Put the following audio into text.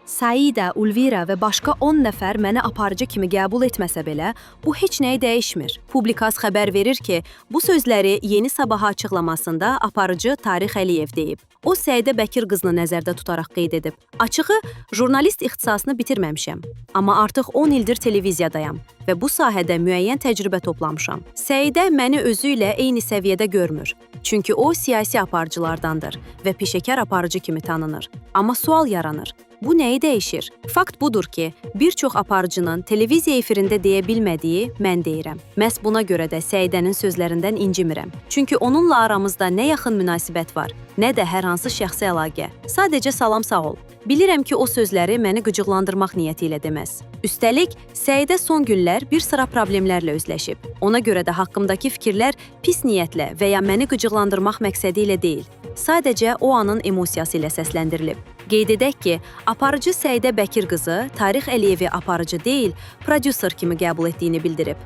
Saida, Ulvira və başqa 10 nəfər məni aparıcı kimi qəbul etməsə belə, bu heç nəyi dəyişmir. Publikas xəbər verir ki, bu sözləri Yeni Sabaha açıqlamasında aparıcı Tarix Əliyev deyib. O, Səidə Bəkir qızını nəzərdə tutaraq qeyd edib. Açığı, jurnalist ixtisasını bitirməmişəm, amma artıq 10 ildir televiziyadayam və bu sahədə müəyyən təcrübə toplamışam. Səidə məni özü ilə eyni səviyyədə görmür. Çünki o, siyasi aparıcılardandır və peşəkar aparıcı kimi tanınır. Amma sual yaranır. Bu nəyi dəyişir? Fakt budur ki, bir çox aparıcının televiziya efirində deyə bilmədiyi mən deyirəm. Məhz buna görə də Səidənin sözlərindən incimirəm. Çünki onunla aramızda nə yaxın münasibət var, nə də hər hansı şəxsi əlaqə. Sadəcə salam sağ ol. Bilirəm ki, o sözləri məni qıcıqlandırmaq niyyəti ilə deməz. Üstəlik, Səidə son günlər bir sıra problemlərlə üzləşib. Ona görə də haqqımdakı fikirlər pis niyyətlə və ya məni qıcıqlandırmaq məqsədi ilə deyil. Sadəcə o anın emosiyası ilə səsləndirilib. Qeyd edək ki, aparıcı Səidə Bəkir qızı Tarix Əliyevi aparıcı deyil, prodüser kimi qəbul etdiyini bildirib.